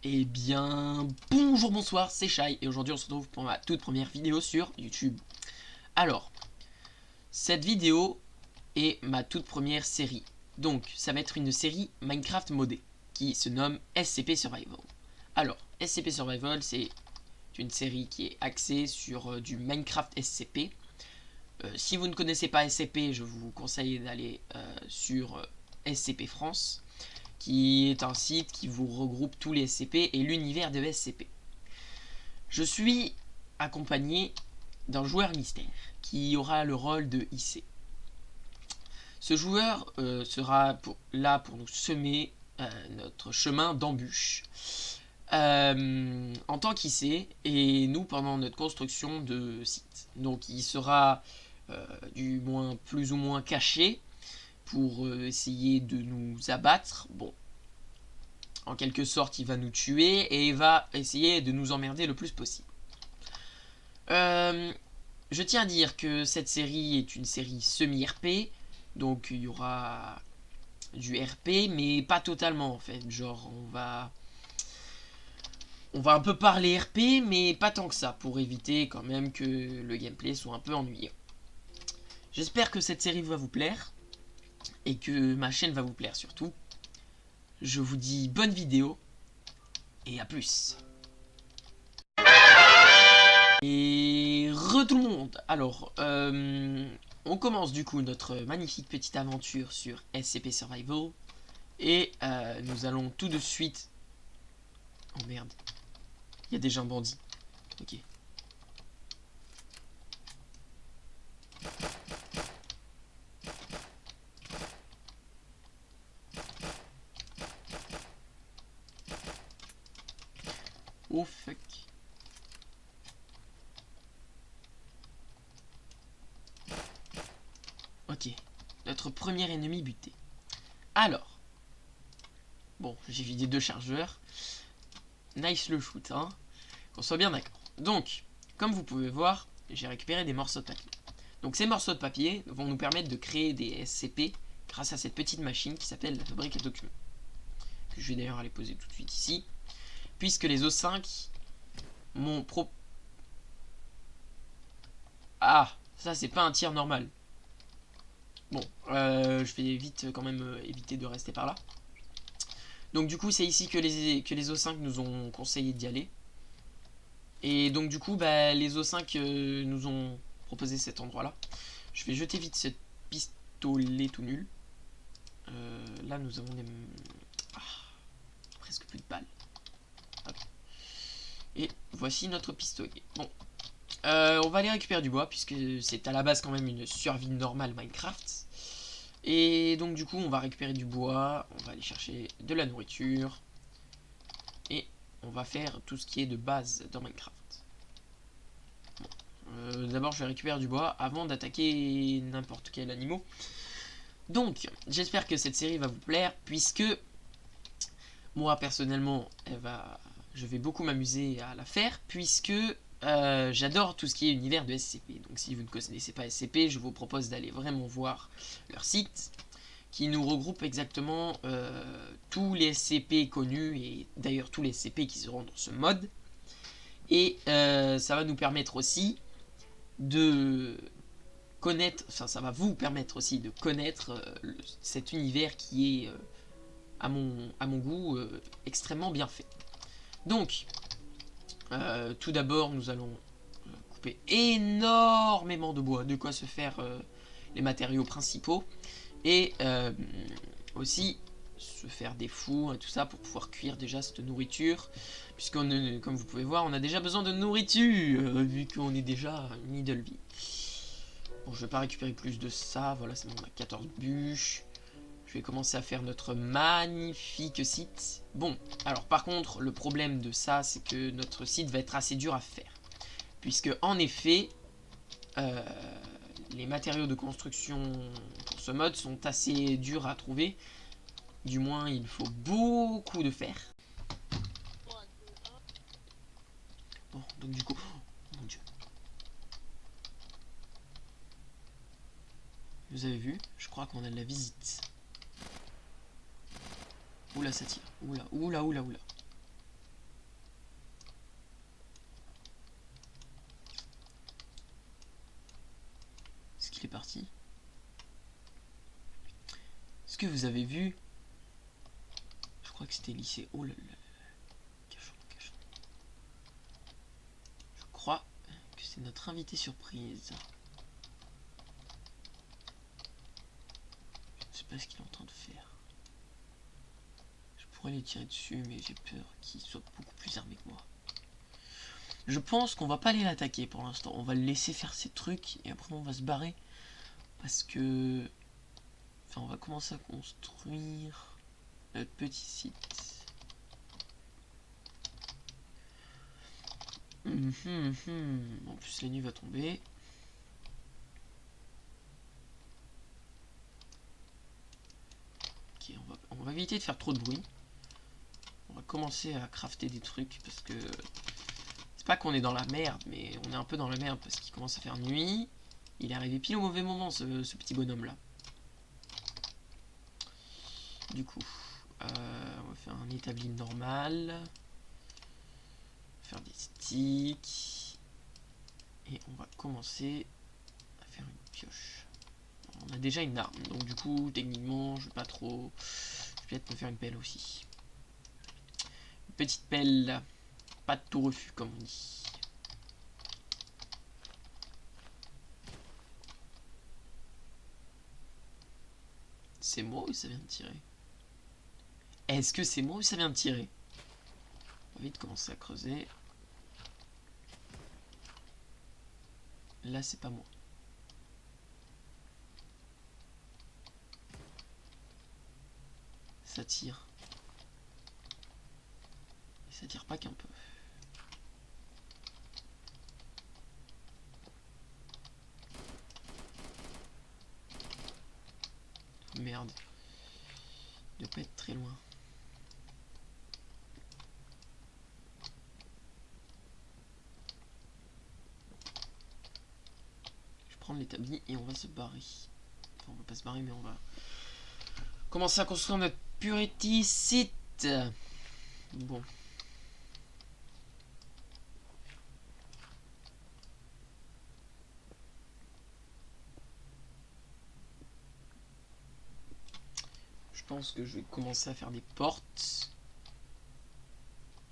Eh bien, bonjour, bonsoir, c'est Shai et aujourd'hui on se retrouve pour ma toute première vidéo sur YouTube. Alors, cette vidéo est ma toute première série. Donc, ça va être une série Minecraft modée qui se nomme SCP Survival. Alors, SCP Survival, c'est une série qui est axée sur du Minecraft SCP. Si vous ne connaissez pas SCP, je vous conseille d'aller sur SCP France, qui est un site qui vous regroupe tous les SCP et l'univers de SCP. Je suis accompagné d'un joueur mystère qui aura le rôle de IC. Ce joueur sera là pour nous semer notre chemin d'embûche en tant qu'IC et nous pendant notre construction de site. Donc il sera du moins plus ou moins caché pour essayer de nous abattre. Bon, en quelque sorte, il va nous tuer et il va essayer de nous emmerder le plus possible. Je tiens à dire que cette série est une série semi-RP, donc il y aura du RP, mais pas totalement en fait. Genre, on va un peu parler RP, mais pas tant que ça, pour éviter quand même que le gameplay soit un peu ennuyeux. J'espère que cette série va vous plaire, et que ma chaîne va vous plaire surtout. Je vous dis bonne vidéo, et à plus. Et tout le monde. Alors, on commence du coup notre magnifique petite aventure sur SCP Survival. Et nous allons tout de suite... Oh merde. Il y a déjà un bandit. Ok. Oh fuck. Ok. Notre premier ennemi buté. Alors. Bon, j'ai vidé 2 chargeurs. Nice le shoot, hein. Qu'on soit bien d'accord. Donc, comme vous pouvez voir, j'ai récupéré des morceaux de papier. Donc ces morceaux de papier vont nous permettre de créer des SCP grâce à cette petite machine qui s'appelle la fabrique à documents. Que je vais d'ailleurs aller poser tout de suite ici. Puisque les O5 m'ont Ah, ça c'est pas un tir normal. Bon, je vais vite quand même éviter de rester par là. Donc du coup c'est ici que les O5 nous ont conseillé d'y aller. Et donc du coup bah, les O5 nous ont proposé cet endroit là. Je vais jeter vite ce pistolet tout nul. Là nous avons des... presque plus de balles. Okay. Et voici notre pistolet. Bon, on va aller récupérer du bois puisque c'est à la base quand même une survie normale Minecraft. Et donc du coup on va récupérer du bois, on va aller chercher de la nourriture. Et on va faire tout ce qui est de base dans Minecraft. Bon. D'abord je vais récupérer du bois avant d'attaquer n'importe quel animal. Donc j'espère que cette série va vous plaire puisque moi personnellement je vais beaucoup m'amuser à la faire puisque j'adore tout ce qui est univers de SCP. Donc si vous ne connaissez pas SCP, je vous propose d'aller vraiment voir leur site qui nous regroupe exactement tous les SCP connus et d'ailleurs tous les SCP qui seront dans ce mode. Et ça va nous permettre aussi de connaître, enfin ça va vous permettre aussi de connaître cet univers qui est à mon goût extrêmement bien fait. Donc tout d'abord nous allons couper énormément de bois, de quoi se faire les matériaux principaux et aussi se faire des fours et tout ça pour pouvoir cuire déjà cette nourriture puisqu'on, comme vous pouvez voir, on a déjà besoin de nourriture vu qu'on est déjà middle vie. Bon, je vais pas récupérer plus de ça, voilà, c'est bon, on a 14 bûches. Je vais commencer à faire notre magnifique site. Bon, alors par contre, le problème de ça, c'est que notre site va être assez dur à faire. Puisque, en effet, les matériaux de construction pour ce mode sont assez durs à trouver. Du moins, il faut beaucoup de fer. Bon, donc du coup... Oh mon dieu. Vous avez vu? Je crois qu'on a de la visite. Oula, ça tire. Oula, oula, oula, oula. parti. Est-ce que vous avez vu? Je crois que c'était lycée. Oh là là. Cachons, cachons. Je crois que c'est notre invité surprise. Je ne sais pas ce qu'il est en train de faire. Je pourrais les tirer dessus, mais j'ai peur qu'il soit beaucoup plus armé que moi. Je pense qu'on va pas aller l'attaquer pour l'instant. On va le laisser faire ses trucs et après on va se barrer. Parce que... Enfin, on va commencer à construire notre petit site. En plus, la nuit va tomber. Ok, on va éviter de faire trop de bruit. On va commencer à crafter des trucs parce que... C'est pas qu'on est dans la merde, mais on est un peu dans la merde parce qu'il commence à faire nuit. Il est arrivé pile au mauvais moment, ce petit bonhomme-là. Du coup, on va faire un établi normal. On va faire des sticks. Et on va commencer à faire une pioche. On a déjà une arme, donc du coup, techniquement, je vais pas trop... Je vais peut-être me faire une pelle aussi. Une petite pelle, pas de tout refus, comme on dit. C'est moi ou ça vient de tirer? Est-ce que c'est moi ou ça vient de tirer? On va vite commencer à creuser. Là, c'est pas moi. Ça tire. Et ça tire pas qu'un peu. Merde. Il doit pas être très loin. Je vais prendre l'établi et on va se barrer. Enfin, on va pas se barrer, mais on va commencer à construire notre purity site. Bon. Je pense que je vais commencer à faire des portes.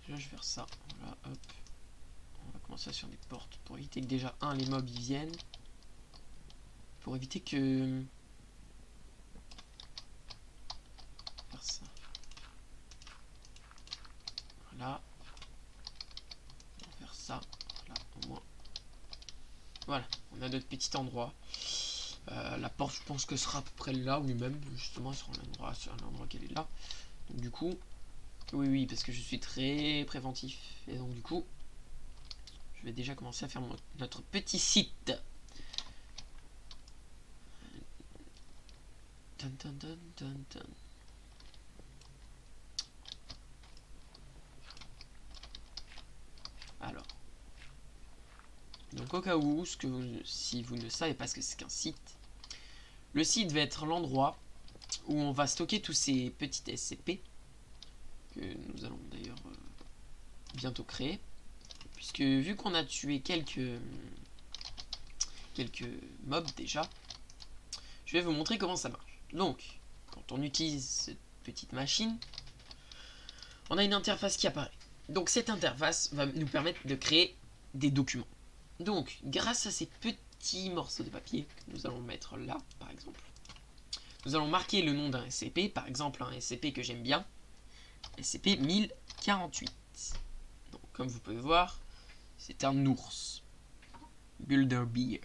Déjà, je vais faire ça. Voilà, hop. On va commencer à faire des portes pour éviter que déjà, les mobs y viennent. Pour éviter que... Faire ça. Voilà. On va faire ça. Voilà, au moins. Voilà, on a notre petit endroit. La porte, je pense que sera à peu près là, ou même, justement, sur l'endroit qu'elle est là. Donc du coup, oui, parce que je suis très préventif. Et donc du coup, je vais déjà commencer à faire notre petit site. Alors, donc au cas où, si vous ne savez pas ce que c'est qu'un site, le site va être l'endroit où on va stocker tous ces petits SCP que nous allons d'ailleurs bientôt créer, puisque vu qu'on a tué quelques mobs déjà, je vais vous montrer comment ça marche. Donc, quand on utilise cette petite machine, on a une interface qui apparaît. Donc cette interface va nous permettre de créer des documents. Donc, grâce à ces petits morceaux de papier que nous allons mettre là, par exemple, nous allons marquer le nom d'un SCP, par exemple un SCP que j'aime bien, SCP 1048. Donc, comme vous pouvez voir, c'est un ours. Builder Bear.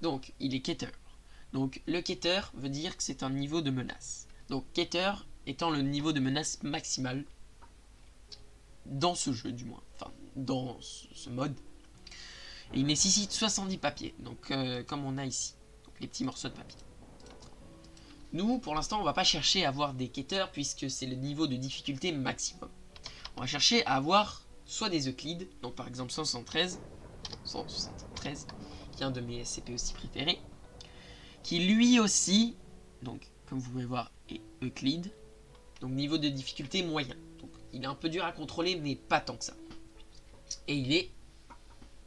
Donc, il est Keter. Donc, le Keter veut dire que c'est un niveau de menace. Donc, Keter étant le niveau de menace maximal dans ce jeu, du moins. Enfin, dans ce mode. Et il nécessite 70 papiers. Donc, comme on a ici. Donc, les petits morceaux de papier. Nous, pour l'instant, on va pas chercher à avoir des Keters puisque c'est le niveau de difficulté maximum. On va chercher à avoir soit des Euclides, donc par exemple 173, qui est un de mes SCP aussi préférés, qui lui aussi, donc comme vous pouvez voir, est Euclide, donc niveau de difficulté moyen. Donc il est un peu dur à contrôler, mais pas tant que ça. Et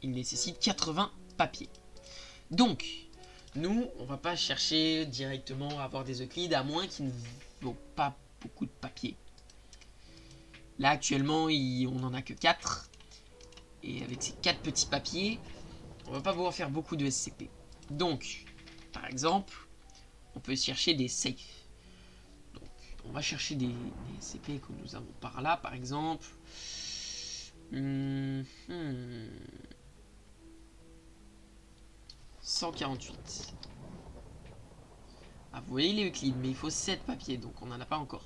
il nécessite 80 papiers. Donc, Nous, on va pas chercher directement à avoir des Euclides, à moins qu'ils ne vaut pas beaucoup de papier. Là, actuellement, on n'en a que 4. Et avec ces 4 petits papiers, on va pas pouvoir faire beaucoup de SCP. Donc, par exemple, on peut chercher des safes. Donc, on va chercher des SCP que nous avons par là, par exemple. 148. Ah, vous voyez les Euclides, mais il faut 7 papiers, donc on n'en a pas encore.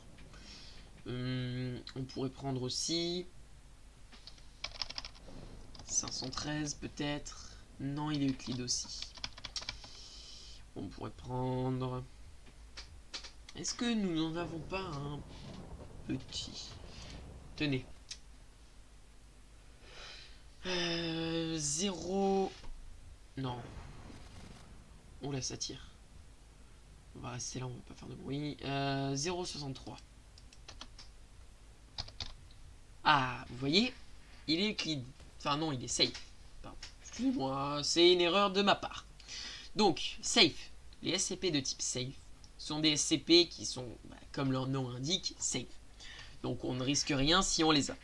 On pourrait prendre aussi 513 peut-être. Non, il est Euclide aussi. On pourrait prendre... Est-ce que nous n'en avons pas un petit? Tenez. 0... Non. Oula, ça tire. On va rester là, on va pas faire de bruit. 0,63. Ah, vous voyez, il est Euclide. Enfin non, il est safe. Excusez-moi, c'est une erreur de ma part. Donc, safe. Les SCP de type safe sont des SCP qui sont, comme leur nom indique, safe. Donc on ne risque rien si on les a.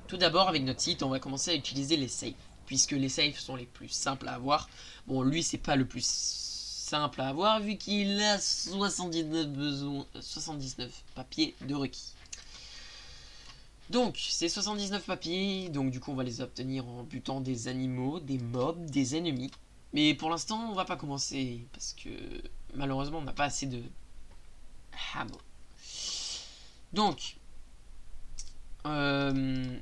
Tout d'abord, avec notre site, on va commencer à utiliser les safes, puisque les safes sont les plus simples à avoir. Bon, lui, c'est pas le plus simple à avoir, vu qu'il a 79 papiers de requis. Donc, ces 79 papiers, donc du coup, on va les obtenir en butant des animaux, des mobs, des ennemis. Mais pour l'instant, on va pas commencer, parce que malheureusement, on n'a pas assez de hameaux. Donc, on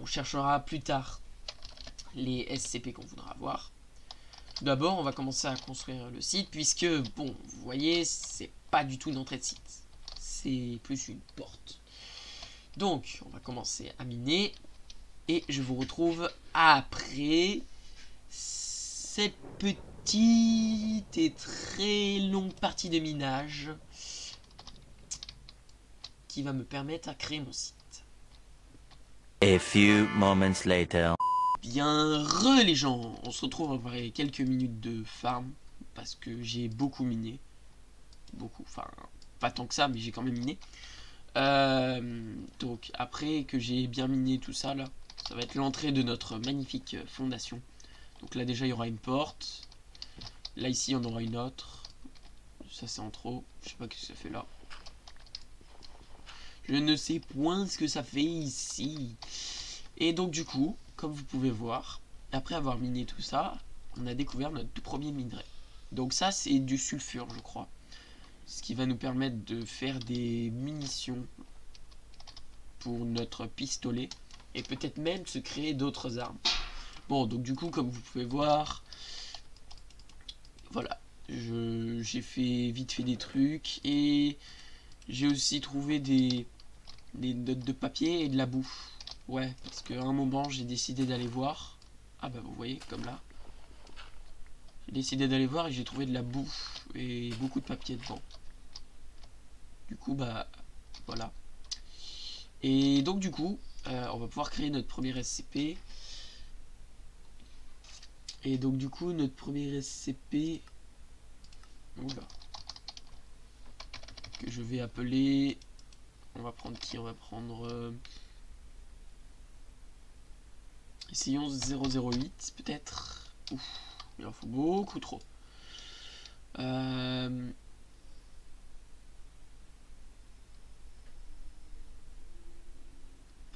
cherchera plus tard les SCP qu'on voudra avoir. Tout d'abord, on va commencer à construire le site, puisque, bon, vous voyez, c'est pas du tout une entrée de site. C'est plus une porte. Donc, on va commencer à miner. Et je vous retrouve après cette petite et très longue partie de minage qui va me permettre à créer mon site. A few moments later. Bien les gens, on se retrouve après quelques minutes de farm parce que j'ai beaucoup miné. Beaucoup, enfin pas tant que ça, mais j'ai quand même miné. Donc après que j'ai bien miné tout ça là, ça va être l'entrée de notre magnifique fondation. Donc là déjà il y aura une porte. Là ici on aura une autre. Ça c'est en trop, je sais pas ce que ça fait là. Je ne sais point ce que ça fait ici. Et donc du coup, comme vous pouvez voir, après avoir miné tout ça, on a découvert notre tout premier minerai. Donc ça c'est du sulfure je crois. Ce qui va nous permettre de faire des munitions pour notre pistolet. Et peut-être même se créer d'autres armes. Bon donc du coup comme vous pouvez voir, voilà. J'ai fait vite fait des trucs. Et j'ai aussi trouvé des notes de papier et de la bouffe. Ouais, parce qu'à un moment j'ai décidé d'aller voir. Ah bah vous voyez comme là. J'ai décidé d'aller voir et j'ai trouvé de la bouffe et beaucoup de papier dedans. Du coup bah voilà. Et donc du coup on va pouvoir créer notre premier SCP. Et donc du coup notre premier SCP, oula, que je vais appeler, on va prendre qui? On va prendre essayons 008 peut-être. Ouf, il en faut beaucoup trop.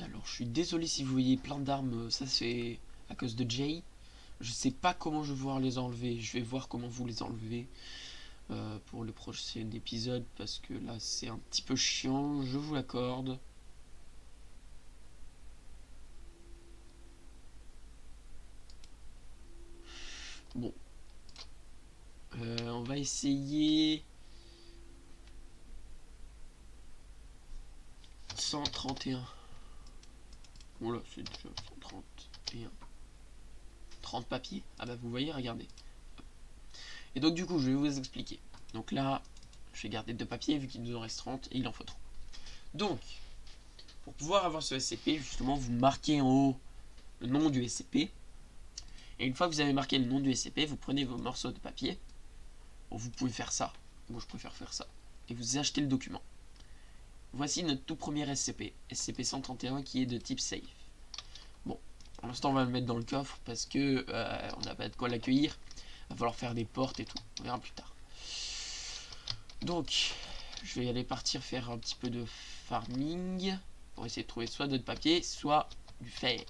Alors je suis désolé si vous voyez plein d'armes, ça c'est à cause de Jay. Je sais pas comment je vais pouvoir les enlever, je vais voir comment vous les enlevez pour le prochain épisode, parce que là c'est un petit peu chiant, je vous l'accorde. Bon, on va essayer 131. Voilà, c'est déjà 131. 30 papiers. Ah bah vous voyez, regardez. Et donc du coup, je vais vous expliquer. Donc là, je vais garder 2 papiers vu qu'il nous en reste 30 et il en faut 3. Donc, pour pouvoir avoir ce SCP, justement, vous marquez en haut le nom du SCP. Et une fois que vous avez marqué le nom du SCP, vous prenez vos morceaux de papier. Bon, vous pouvez faire ça. Moi, je préfère faire ça. Et vous achetez le document. Voici notre tout premier SCP. SCP-131 qui est de type safe. Bon, pour l'instant, on va le mettre dans le coffre parce que on n'a pas de quoi l'accueillir. Il va falloir faire des portes et tout. On verra plus tard. Donc, je vais aller partir faire un petit peu de farming pour essayer de trouver soit d'autres papiers, soit du fer.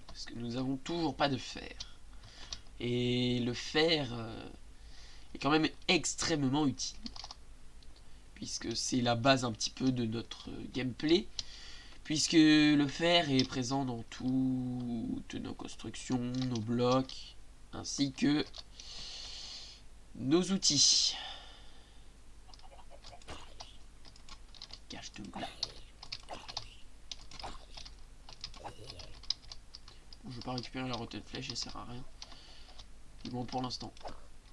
Parce que nous avons toujours pas de fer. Et le fer est quand même extrêmement utile. Puisque c'est la base un petit peu de notre gameplay. Puisque le fer est présent dans toutes nos constructions, nos blocs, ainsi que nos outils. Cache-toi là. Je vais pas récupérer la rotate flèche, elle sert à rien. Du moins pour l'instant.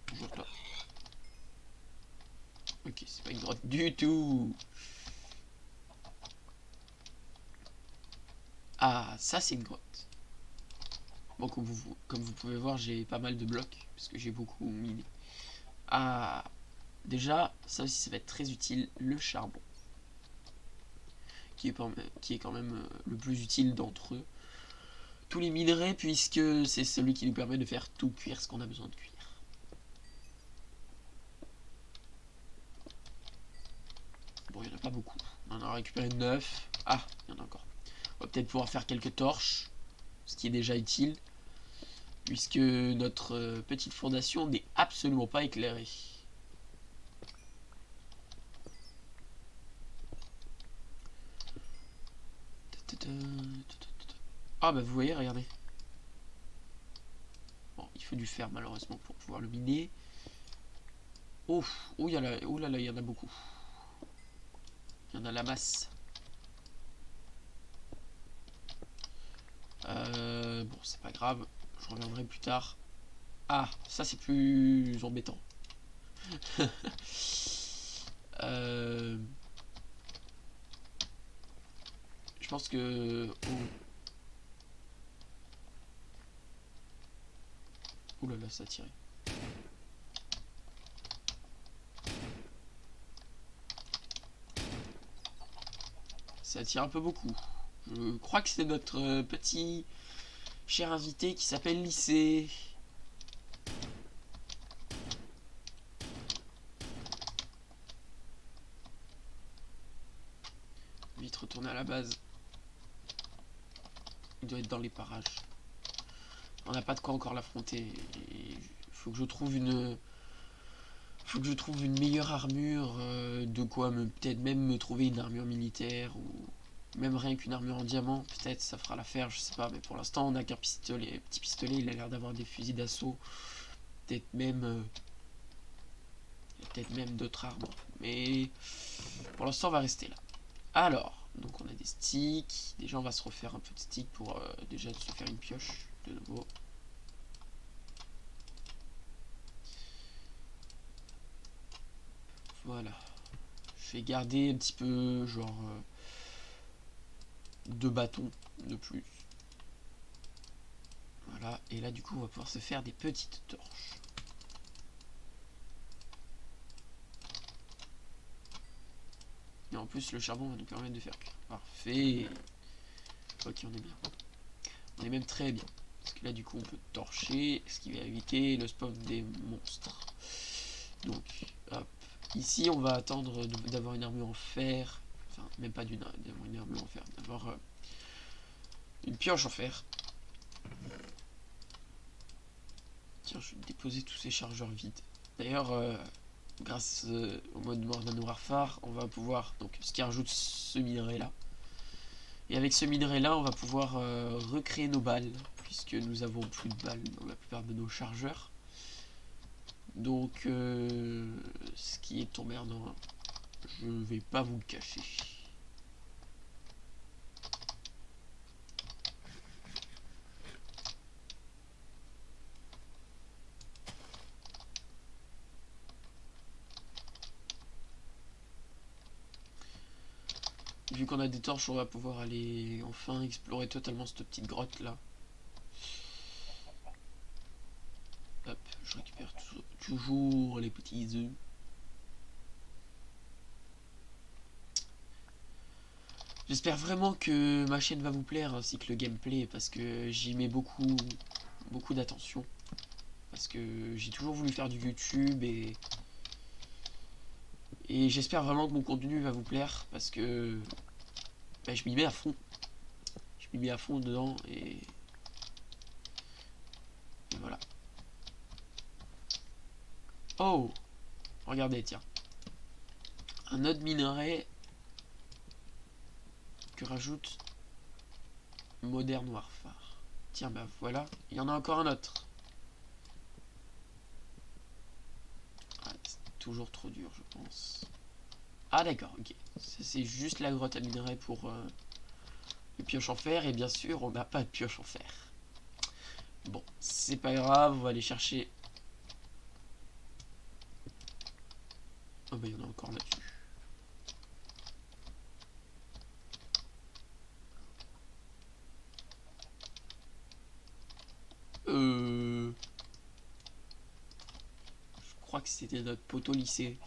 Bonjour toi. Ok, c'est pas une grotte du tout. Ah, ça c'est une grotte. Bon, comme vous pouvez voir, j'ai pas mal de blocs, parce que j'ai beaucoup miné. Ah, déjà, ça aussi ça va être très utile, le charbon. Qui est quand même le plus utile d'entre eux. Tous les minerais, puisque c'est celui qui nous permet de faire tout cuire ce qu'on a besoin de cuire. Bon, il n'y en a pas beaucoup. On en a récupéré 9. Ah, il y en a encore. On va peut-être pouvoir faire quelques torches, ce qui est déjà utile, puisque notre petite fondation n'est absolument pas éclairée. Ah bah vous voyez, regardez. Bon, il faut du fer malheureusement pour pouvoir le miner. Oh, oh là là, il y en a beaucoup. Il y en a la masse. Bon, c'est pas grave, je reviendrai plus tard. Ah, ça c'est plus embêtant. Je pense que... Ouh là là, ça a tiré. Ça attire un peu beaucoup. Je crois que c'est notre petit cher invité qui s'appelle Lycée. Vite retourner à la base. Il doit être dans les parages. On n'a pas de quoi encore l'affronter. Il faut que je trouve une... Faut que je trouve une meilleure armure, de quoi peut-être même me trouver une armure militaire ou même rien qu'une armure en diamant, peut-être ça fera l'affaire, je sais pas, mais pour l'instant on a qu'un pistolet, petit pistolet, il a l'air d'avoir des fusils d'assaut, peut-être même d'autres armes, mais pour l'instant on va rester là. Alors, donc on a des sticks, déjà on va se refaire un peu de sticks pour déjà se faire une pioche de nouveau. Voilà. Je vais garder un petit peu, genre, 2 bâtons de plus. Voilà. Et là, du coup, on va pouvoir se faire des petites torches. Et en plus, le charbon va nous permettre de faire cuire. Parfait. Ok, on est bien. On est même très bien. Parce que là, du coup, on peut torcher, ce qui va éviter le spawn des monstres. Donc, hop. Ici, on va attendre d'avoir une armure en fer. Enfin, même pas d'avoir une armure en fer. D'avoir une pioche en fer. Tiens, je vais déposer tous ces chargeurs vides. D'ailleurs, grâce au mode Modern Warfare, on va pouvoir, donc ce qui rajoute ce minerai là. Et avec ce minerai là, on va pouvoir recréer nos balles, puisque nous avons plus de balles dans la plupart de nos chargeurs. Donc, ce qui est emmerdant, je vais pas vous le cacher. Vu qu'on a des torches, on va pouvoir aller enfin explorer totalement cette petite grotte là. Hop, je récupère toujours les petits œufs. J'espère vraiment que ma chaîne va vous plaire ainsi que le gameplay parce que j'y mets beaucoup d'attention. Parce que j'ai toujours voulu faire du YouTube et j'espère vraiment que mon contenu va vous plaire parce que bah, je m'y mets à fond. Je m'y mets à fond dedans et voilà. Oh! Regardez, tiens. Un autre minerai que rajoute Modern Warfare. Tiens, bah voilà. Il y en a encore un autre. Ah, c'est toujours trop dur, je pense. Ah d'accord, ok. C'est juste la grotte à minerai pour le pioche en fer. Et bien sûr, on n'a pas de pioche en fer. Bon, c'est pas grave, on va aller chercher. Oh bah il y en a encore là-dessus. Je crois que c'était notre poteau lycée.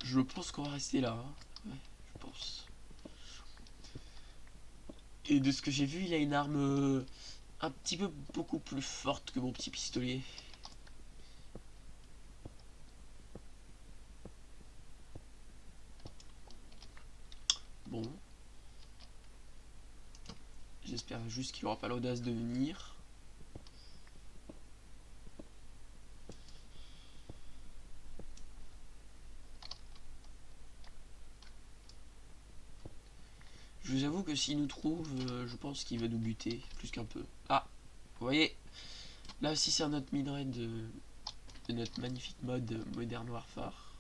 Je pense qu'on va rester là. Hein. Ouais, je pense. Et de ce que j'ai vu, il a une arme un petit peu beaucoup plus forte que mon petit pistolet. Bon. J'espère juste qu'il aura pas l'audace de venir. Je vous avoue que s'il nous trouve, je pense qu'il va nous buter, plus qu'un peu. Ah, vous voyez, là aussi c'est un autre minerai de notre magnifique mode Modern Warfare.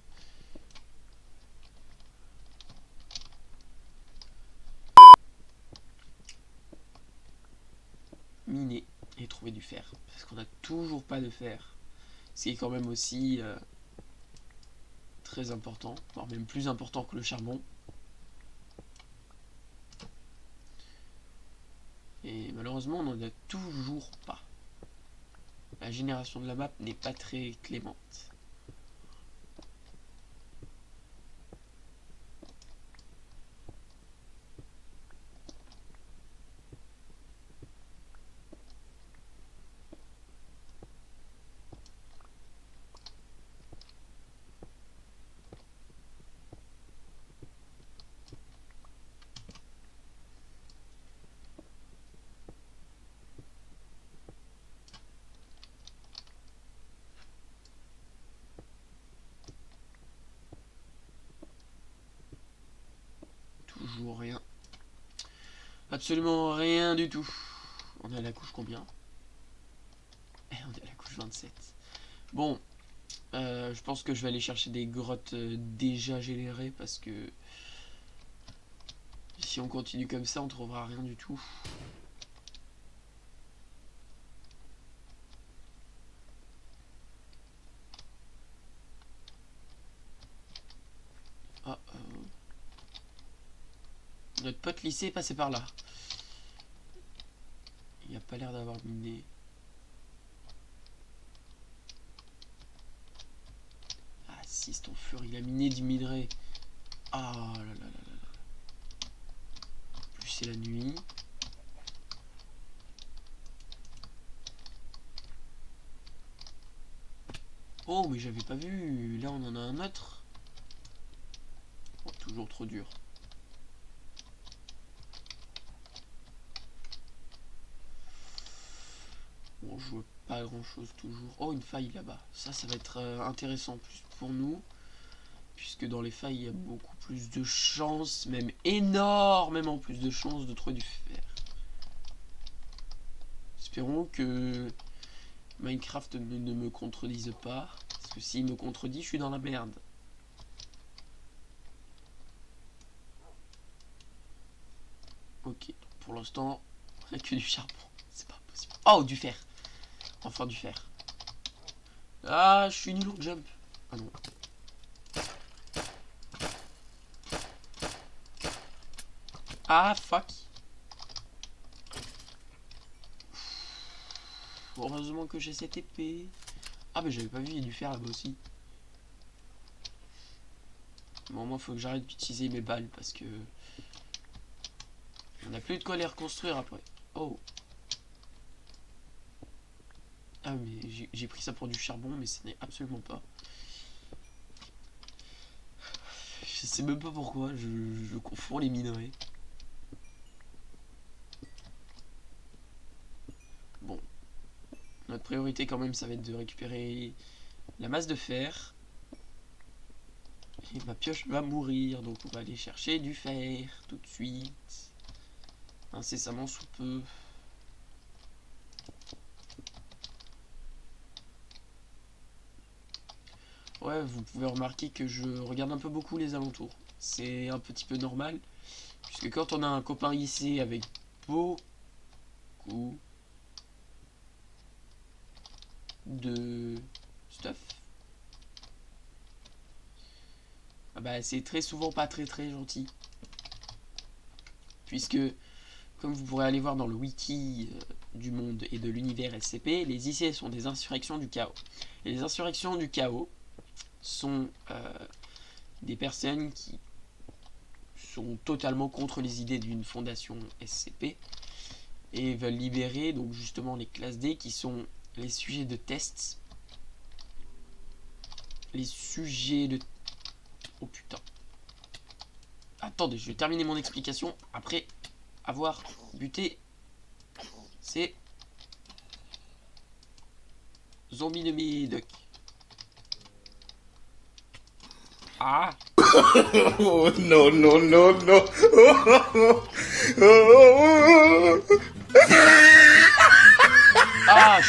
Miner et trouver du fer, parce qu'on n'a toujours pas de fer. Ce qui est quand même aussi très important, voire même plus important que le charbon. Et malheureusement, on n'en a toujours pas. La génération de la map n'est pas très clémente. Toujours rien. Absolument rien du tout. On est à la couche combien? On est à la couche 27. Bon, je pense que je vais aller chercher des grottes déjà générées parce que si on continue comme ça, on trouvera rien du tout. Ah, notre pote lycée est passé par là. Il a pas l'air d'avoir miné. Ah si, c'est ton fur, il a miné du minerai. Ah là là là là là. Plus c'est la nuit. Oh mais j'avais pas vu. Là on en a un autre. Oh, toujours trop dur. Bon, je vois pas grand chose toujours. Oh, une faille là-bas. Ça va être intéressant plus pour nous. Puisque dans les failles, il y a beaucoup plus de chances, même énormément plus de chances de trouver du fer. Espérons que Minecraft ne me contredise pas. Parce que s'il me contredit, je suis dans la merde. Ok, pour l'instant, que du charbon. C'est pas possible. Oh, du fer. Enfin, du fer. Ah, je suis nul au jump. Ah non. Ah, fuck. Heureusement que j'ai cette épée. Ah mais j'avais pas vu, il y a du fer là-bas aussi. Bon, moi faut que j'arrête d'utiliser mes balles parce que on n'a plus de quoi les reconstruire après. Oh. Ah mais j'ai pris ça pour du charbon, mais ce n'est absolument pas. Je sais même pas pourquoi, je confonds les minerais. Bon. Notre priorité quand même, ça va être de récupérer la masse de fer. Et ma pioche va mourir, donc on va aller chercher du fer tout de suite. Incessamment sous peu. Ouais, vous pouvez remarquer que je regarde un peu beaucoup les alentours. C'est un petit peu normal, puisque quand on a un copain ici avec beaucoup de stuff, ah bah c'est très souvent pas très gentil. Puisque, comme vous pourrez aller voir dans le wiki du monde et de l'univers SCP, les IC sont des insurrections du chaos. Et les insurrections du chaos sont des personnes qui sont totalement contre les idées d'une fondation SCP et veulent libérer donc justement les classes D qui sont les sujets de tests. Les sujets de... Oh putain. Attendez, je vais terminer mon explication après avoir buté ces zombies de Médoc. Ah. Oh no no no no. Ah,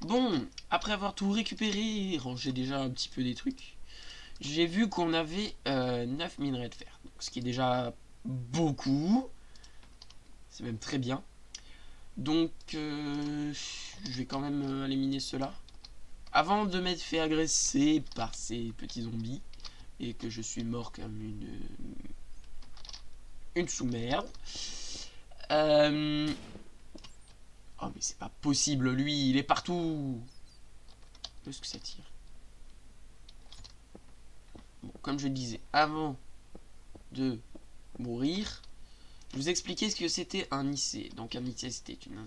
bon, après avoir tout récupéré et rangé déjà un petit peu des trucs, j'ai vu qu'on avait 9 minerais de fer. Donc, ce qui est déjà beaucoup. C'est même très bien. Donc, je vais quand même éliminer cela. Avant de m'être fait agresser par ces petits zombies. Et que je suis mort comme une sous-merde. Oh mais c'est pas possible, lui, il est partout. Où est-ce que ça tire? Bon, comme je le disais, avant de mourir, je vous expliquais ce que c'était un IC. Donc un IC, c'était une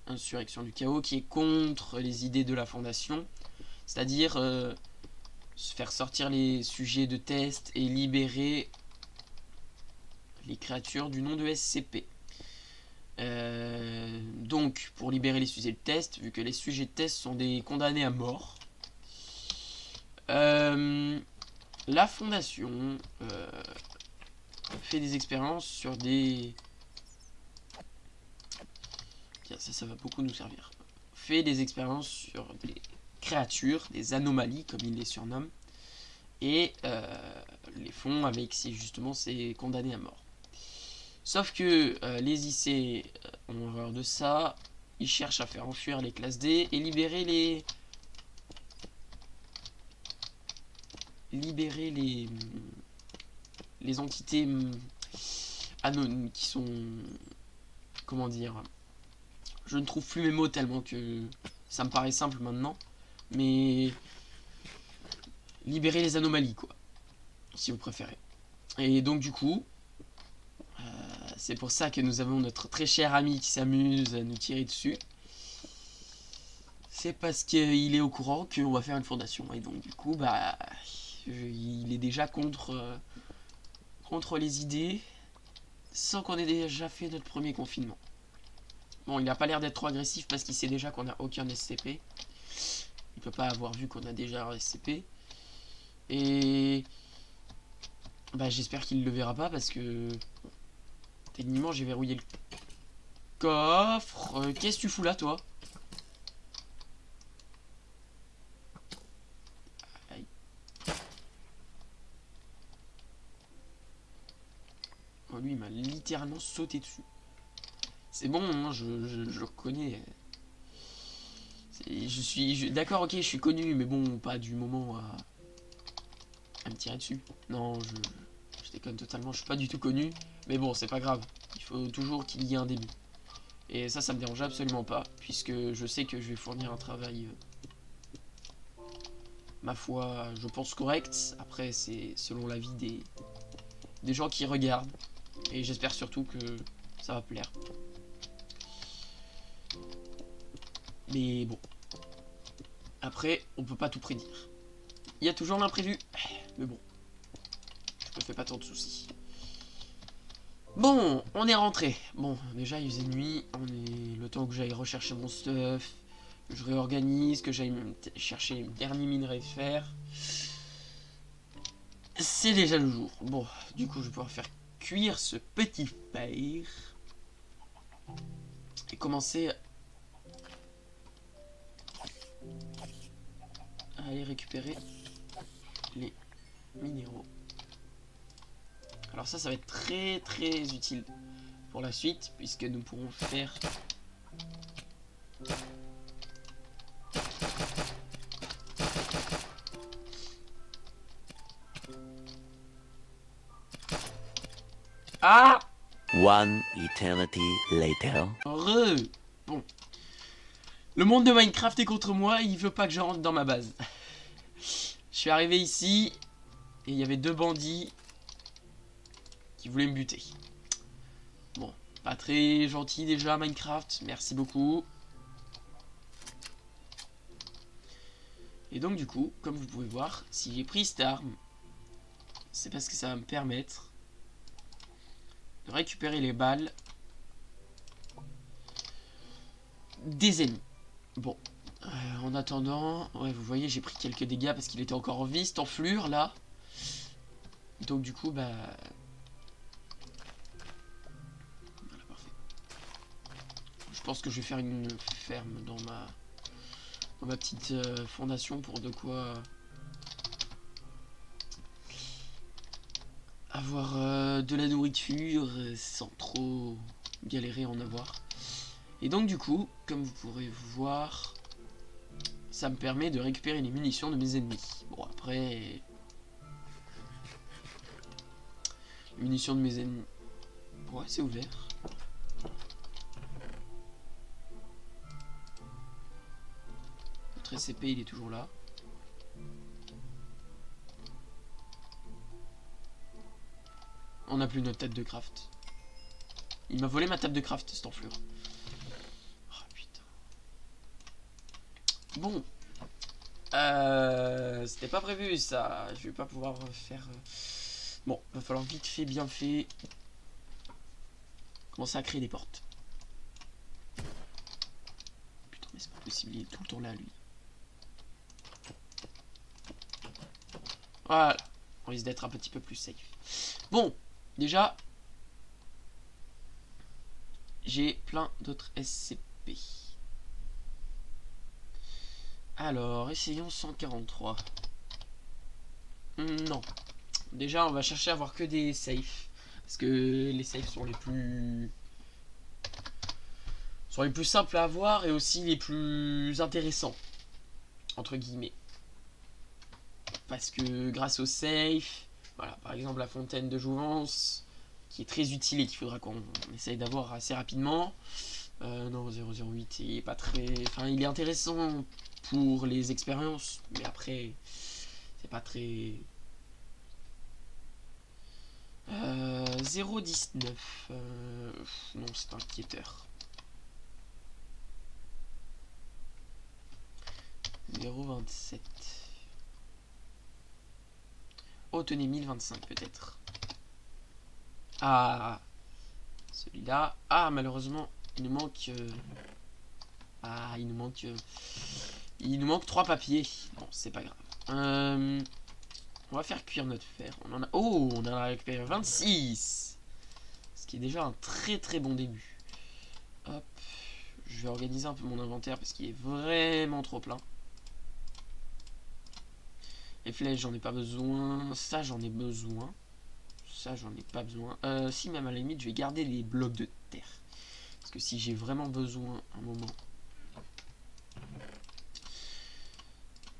insurrection du chaos qui est contre les idées de la fondation. C'est-à-dire faire sortir les sujets de test et libérer les créatures du nom de SCP. Donc, pour libérer les sujets de test, vu que les sujets de test sont des condamnés à mort, la fondation fait des expériences sur des... Tiens, ça va beaucoup nous servir. Fait des expériences sur des créatures, des anomalies, comme ils les surnomment, et les font avec justement ces condamnés à mort. Sauf que les IC ont horreur de ça. Ils cherchent à faire enfuir les classes D et libérer les... les entités anonymes qui sont... Comment dire? Je ne trouve plus mes mots tellement que ça me paraît simple maintenant. Mais... libérer les anomalies, quoi. Si vous préférez. Et donc du coup... c'est pour ça que nous avons notre très cher ami qui s'amuse à nous tirer dessus. C'est parce qu'il est au courant qu'on va faire une fondation. Et donc du coup, bah, il est déjà contre les idées, sans qu'on ait déjà fait notre premier confinement. Bon, il n'a pas l'air d'être trop agressif parce qu'il sait déjà qu'on n'a aucun SCP. Il peut pas avoir vu qu'on a déjà un SCP. Et... bah, j'espère qu'il le verra pas parce que... techniquement, j'ai verrouillé le coffre. Qu'est-ce que tu fous là, toi? Aïe. Oh, lui, il m'a littéralement sauté dessus. C'est bon, hein, je le reconnais. D'accord, ok, je suis connu, mais bon, pas du moment à me tirer dessus. Non, je déconne totalement, je suis pas du tout connu. Mais bon, c'est pas grave. Il faut toujours qu'il y ait un début. Et ça me dérange absolument pas, puisque je sais que je vais fournir un travail, ma foi, je pense correct. Après, c'est selon l'avis des gens qui regardent. Et j'espère surtout que ça va plaire. Mais bon. Après, on peut pas tout prédire. Il y a toujours l'imprévu. Mais bon. Je me fais pas tant de soucis. Bon, on est rentré. Bon, déjà il faisait nuit. On est le temps que j'aille rechercher mon stuff. Que je réorganise. Que j'aille chercher les derniers minerais de fer. C'est déjà le jour. Bon, du coup, je vais pouvoir faire cuire ce petit fer. Et commencer à aller récupérer les minéraux. Alors ça va être très très utile pour la suite, puisque nous pourrons faire ah One eternity later. Bon. Le monde de Minecraft est contre moi, il veut pas que je rentre dans ma base. Je suis arrivé ici et il y avait 2 bandits qui voulaient me buter. Bon, pas très gentil déjà Minecraft, merci beaucoup. Et donc du coup, comme vous pouvez voir, si j'ai pris cette arme, c'est parce que ça va me permettre de récupérer les balles des ennemis. Bon, en attendant, ouais, vous voyez, j'ai pris quelques dégâts parce qu'il était encore en vie, cette enflure là. Donc du coup, bah... Voilà, parfait. Je pense que je vais faire une ferme dans ma petite fondation pour de quoi avoir de la nourriture sans trop galérer à en avoir. Et donc du coup, comme vous pourrez voir, ça me permet de récupérer les munitions de mes ennemis. Bon après, les munitions de mes ennemis, ouais c'est ouvert. Notre SCP il est toujours là. On n'a plus notre table de craft. Il m'a volé ma table de craft, cette enflure. Oh putain. Bon. C'était pas prévu ça. Je vais pas pouvoir faire... Bon, va falloir vite fait, bien fait. Commencer à créer des portes. Putain, mais c'est pas possible, il est tout le temps là, lui. Voilà. On risque d'être un petit peu plus safe. Bon, déjà... J'ai plein d'autres SCP. Alors, essayons 143. Non. Déjà, on va chercher à avoir que des safes. Parce que les safes sont les plus... simples à avoir et aussi les plus intéressants. Entre guillemets. Parce que grâce aux safes... Voilà, par exemple la fontaine de jouvence... qui est très utile et qu'il faudra qu'on essaye d'avoir assez rapidement. Non, 008, il est pas très... Enfin, il est intéressant pour les expériences, mais après, c'est pas très... 019... non, c'est inquiéteur. 027... Oh, tenez, 1025 peut-être. Ah, celui-là. Ah, malheureusement, il nous manque... Ah, il nous manque 3 papiers. Bon, c'est pas grave. On va faire cuire notre fer. On en a... Oh, on en a récupéré 26. Ce qui est déjà un très très bon début. Hop. Je vais organiser un peu mon inventaire parce qu'il est vraiment trop plein. Les flèches, j'en ai pas besoin. Ça, j'en ai besoin. Ça, j'en ai pas besoin. Si, même à la limite, je vais garder les blocs de terre. Parce que si j'ai vraiment besoin, un moment,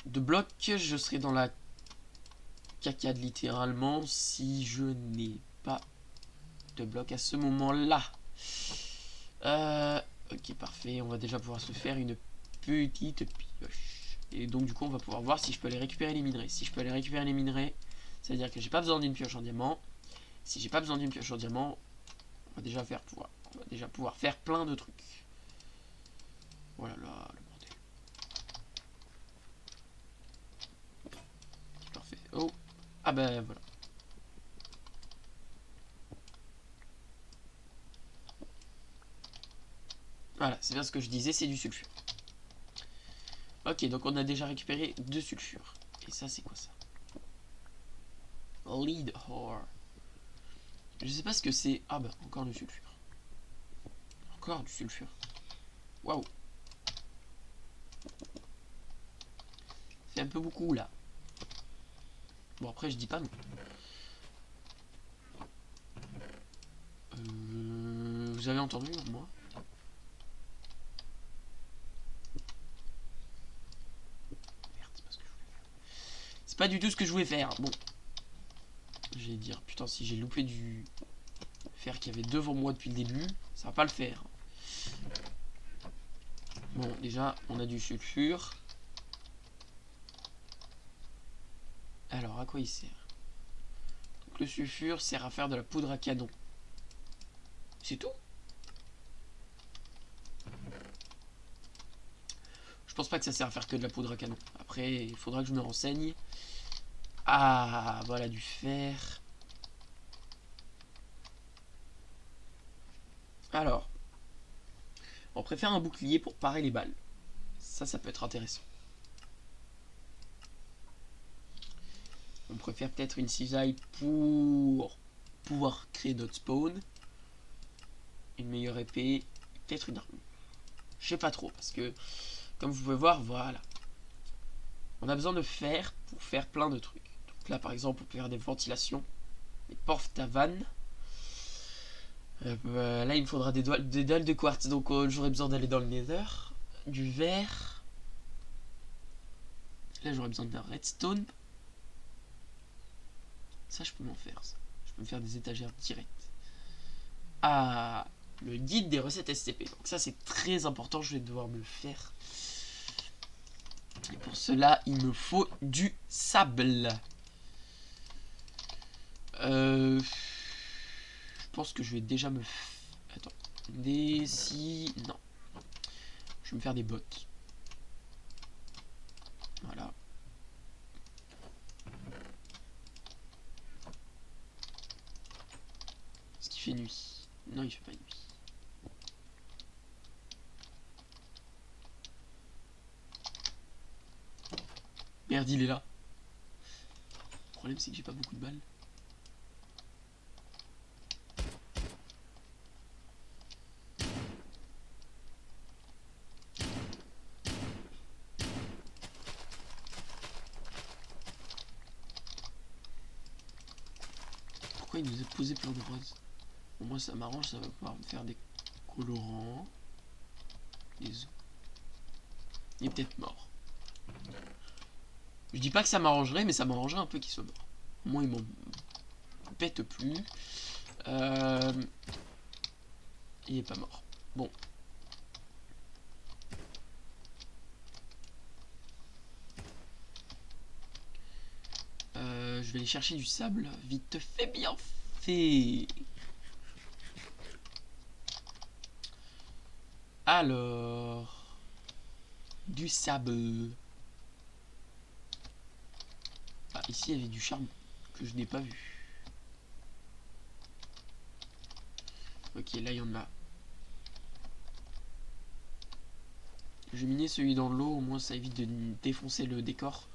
de blocs, je serai dans la cacade littéralement si je n'ai pas de blocs à ce moment-là. Ok, parfait. On va déjà pouvoir se faire une petite pioche. Et donc du coup, on va pouvoir voir si je peux aller récupérer les minerais. Si je peux aller récupérer les minerais, ça veut dire que j'ai pas besoin d'une pioche en diamant. Si j'ai pas besoin d'une pioche en diamant, on va déjà pouvoir faire plein de trucs. Voilà, là, le bordel. C'est parfait. Oh, ah ben voilà. Voilà, c'est bien ce que je disais, c'est du sulfure. Ok, donc on a déjà récupéré 2 sulfures. Et ça, c'est quoi ça? Lead ore. Je sais pas ce que c'est. Ah bah, encore du sulfure. Encore du sulfure. Waouh. C'est un peu beaucoup là. Bon, après, je dis pas non. Vous avez entendu, moi? Merde, c'est pas ce que je voulais faire. C'est pas du tout ce que je voulais faire. Bon. J'allais dire, putain, si j'ai loupé du fer qu'il y avait devant moi depuis le début, ça va pas le faire. Bon, déjà, on a du sulfure. Alors, à quoi il sert? Donc, le sulfure sert à faire de la poudre à canon. C'est tout? Je pense pas que ça sert à faire que de la poudre à canon. Après, il faudra que je me renseigne. Ah, voilà du fer. Alors, on préfère un bouclier pour parer les balles. Ça peut être intéressant. On préfère peut-être une cisaille pour pouvoir créer notre spawn. Une meilleure épée. Peut-être une arme. Je sais pas trop, parce que, comme vous pouvez voir, voilà. On a besoin de fer pour faire plein de trucs. Donc là, par exemple, on peut faire des ventilations, des portes à vannes. Là, il me faudra des dalles de quartz, donc j'aurai besoin d'aller dans le nether. Du verre. Là, j'aurai besoin d'un redstone. Ça, je peux m'en faire, ça. Je peux me faire des étagères directes. Ah, le guide des recettes SCP. Donc ça, c'est très important, je vais devoir me le faire. Et pour cela, il me faut du sable. Je pense que je vais déjà me... Attends. Non. Je vais me faire des bottes. Voilà. Est-ce qu'il fait nuit? Non, il fait pas nuit. Merde, il est là. Le problème, c'est que j'ai pas beaucoup de balles. Pourquoi il nous a posé plein de roses? Bon, moi, ça m'arrange, ça va pouvoir me faire des colorants. Des os. Il est peut-être mort. Je dis pas que ça m'arrangerait, mais ça m'arrangerait un peu qu'il soit mort. Au moins, il m'en pète plus. Il est pas mort. Bon. Je vais aller chercher du sable. Vite fait, bien fait. Alors... Du sable. Ah, ici, il y avait du charbon que je n'ai pas vu. Ok, là, il y en a. Je vais miner celui dans l'eau, au moins ça évite de défoncer le décor.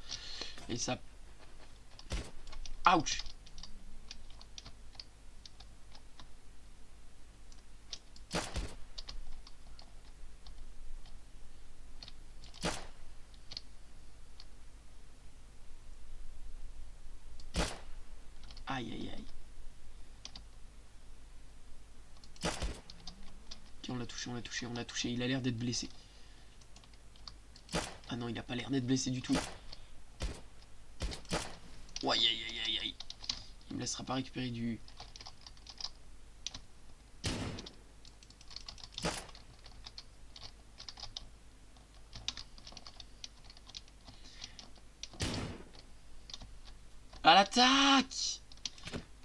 Et ça... Ouch! Aïe aïe aïe. Ok, on l'a touché, on l'a touché, on l'a touché. Il a l'air d'être blessé. Ah non, il a pas l'air d'être blessé du tout. Ouais, aïe aïe aïe aïe. Il me laissera pas récupérer du...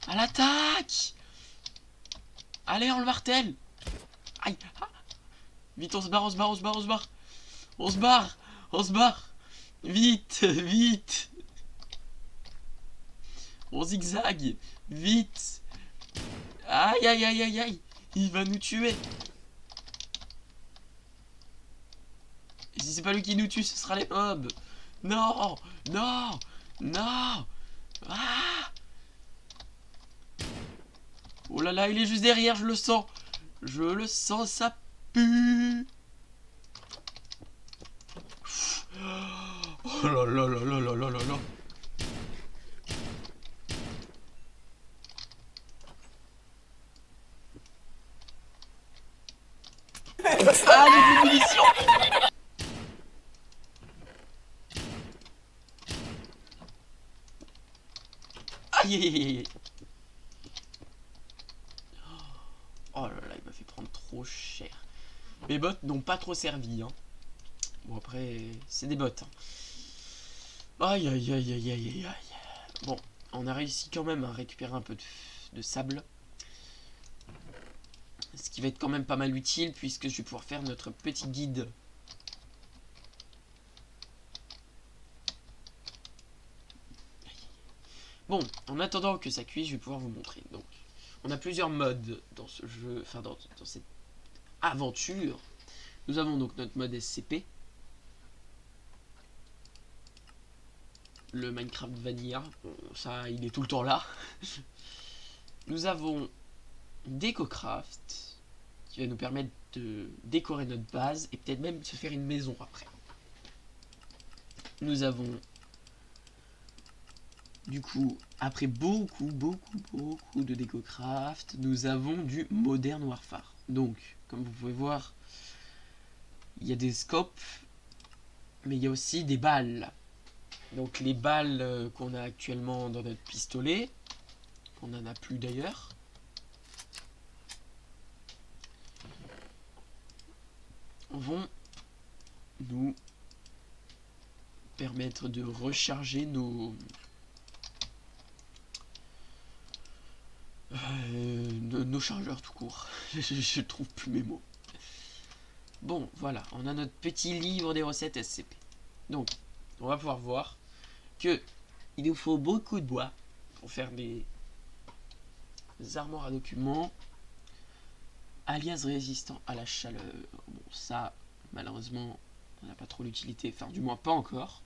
À l'attaque! Allez, on le martèle! Aïe! Ah. Vite, on se barre, on se barre, on se barre, on se barre! On se barre! On se barre! Vite! Vite! On zigzague! Vite! Aïe, aïe, aïe, aïe, aïe! Il va nous tuer! Et si c'est pas lui qui nous tue, ce sera les mobs! Non! Non! Non! Ah! Oh là là, il est juste derrière, je le sens! Je le sens, ça pue! Oh là là là là là là là là! Ah, j'ai plus de munitions! Aïe aïe aïe aïe! Oh là là, il m'a fait prendre trop cher. Mes bottes n'ont pas trop servi, hein. Bon, après, c'est des bottes. Hein. Aïe aïe aïe aïe aïe aïe aïe. Bon, on a réussi quand même à récupérer un peu de sable. Ce qui va être quand même pas mal utile puisque je vais pouvoir faire notre petit guide. Bon, en attendant que ça cuise, je vais pouvoir vous montrer. Donc, on a plusieurs modes dans ce jeu, enfin dans cette aventure. Nous avons donc notre mode SCP. Le Minecraft Vanilla, bon, ça il est tout le temps là. Nous avons DecoCraft, qui va nous permettre de décorer notre base et peut-être même de se faire une maison après. Nous avons du coup, après beaucoup de DecoCraft, nous avons du Modern Warfare. Donc, comme vous pouvez voir, il y a des scopes, mais il y a aussi des balles. Donc les balles qu'on a actuellement dans notre pistolet, on n'en a plus d'ailleurs. Vont nous permettre de recharger nos chargeurs tout court. Je trouve plus mes mots. Bon, voilà, on a notre petit livre des recettes SCP. Donc, on va pouvoir voir que il nous faut beaucoup de bois pour faire des armoires à documents, alias résistants à la chaleur. Bon, ça, malheureusement, on n'a pas trop l'utilité, enfin, du moins pas encore.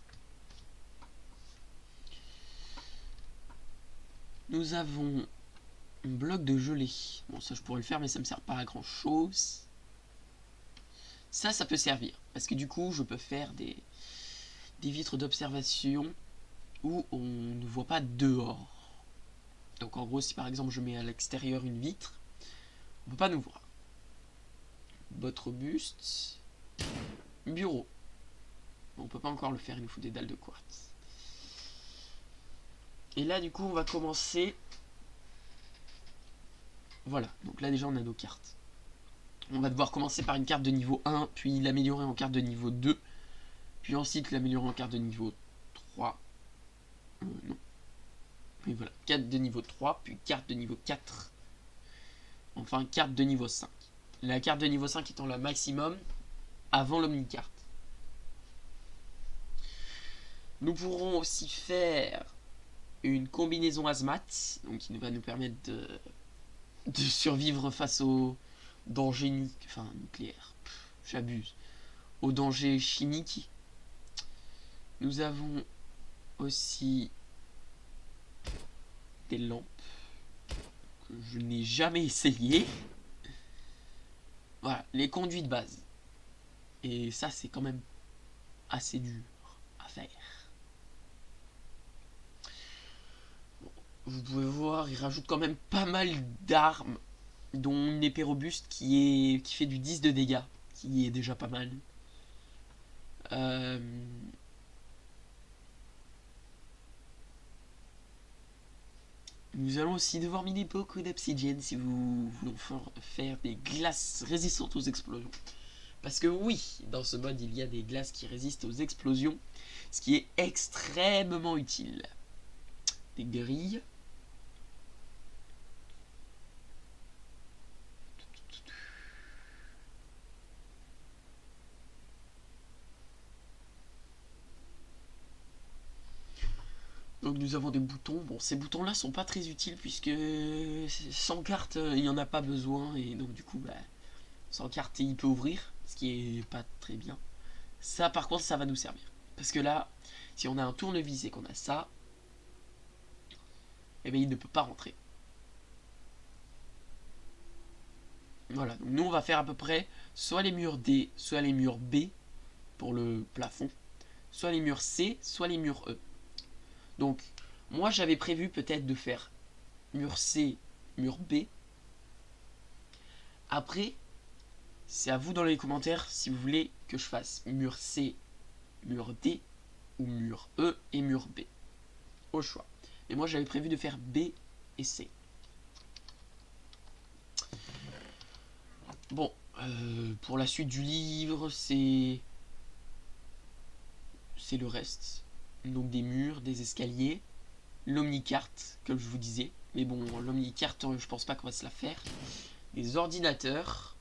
Nous avons un bloc de gelée. Bon, ça, je pourrais le faire, mais ça me sert pas à grand chose. Ça peut servir, parce que du coup, je peux faire des vitres d'observation où on ne voit pas dehors. Donc en gros, si par exemple je mets à l'extérieur une vitre, on peut pas nous voir. Botte robuste, bureau. Bon, on peut pas encore le faire, il nous faut des dalles de quartz. Et là du coup on va commencer. Voilà, donc là déjà on a nos cartes. On va devoir commencer par une carte de niveau 1, puis l'améliorer en carte de niveau 2, puis ensuite l'améliorer en carte de niveau 3. Non. Oui voilà, carte de niveau 3, puis carte de niveau 4. Enfin, carte de niveau 5. La carte de niveau 5 étant la maximum avant l'omnicarte. Nous pourrons aussi faire une combinaison hazmat, donc qui va nous permettre de survivre face aux dangers nucléaires. J'abuse. Aux dangers chimiques. Nous avons aussi des lampes que je n'ai jamais essayé. Voilà, les conduits de base. Et ça, c'est quand même assez dur à faire. Bon, vous pouvez voir, il rajoute quand même pas mal d'armes, dont une épée robuste qui fait du 10 de dégâts, qui est déjà pas mal. Nous allons aussi devoir miner beaucoup d'obsidienne si vous voulez faire des glaces résistantes aux explosions. Parce que oui, dans ce mode, il y a des glaces qui résistent aux explosions, ce qui est extrêmement utile. Des grilles. nous avons des boutons. Bon, ces boutons-là sont pas très utiles puisque sans carte, il n'y en a pas besoin. Et donc, du coup, bah, sans carte, il peut ouvrir, ce qui est pas très bien. Ça, par contre, ça va nous servir. Parce que là, si on a un tournevis et qu'on a ça, eh bien, il ne peut pas rentrer. Voilà, donc nous, on va faire à peu près soit les murs D, soit les murs B pour le plafond, soit les murs C, soit les murs E. Donc, moi, j'avais prévu peut-être de faire mur C, mur B. Après, c'est à vous dans les commentaires si vous voulez que je fasse mur C, mur D, ou mur E et mur B. Au choix. Et moi, j'avais prévu de faire B et C. Bon, pour la suite du livre, c'est le reste. Donc des murs, des escaliers, l'omnicarte, comme je vous disais. Mais bon, l'omnicarte, je pense pas qu'on va se la faire. Des ordinateurs.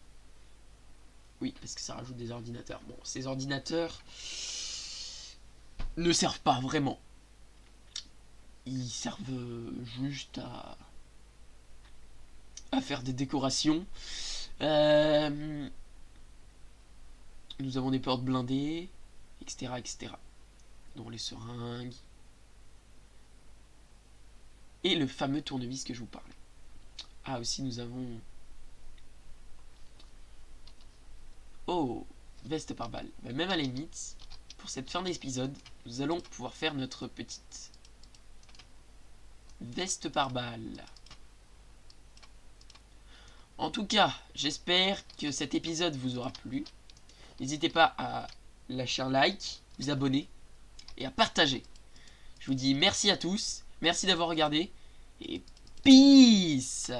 Oui, parce que ça rajoute des ordinateurs. Bon, ces ordinateurs ne servent pas vraiment. Ils servent juste à faire des décorations. Nous avons des portes blindées, etc., etc. Dont les seringues. Et le fameux tournevis que je vous parlais. Ah, aussi nous avons... Oh, veste par balle. Ben, même à la limite, pour cette fin d'épisode, nous allons pouvoir faire notre petite veste par balle. En tout cas, j'espère que cet épisode vous aura plu. N'hésitez pas à lâcher un like, vous abonner et à partager. Je vous dis merci à tous, merci d'avoir regardé et peace!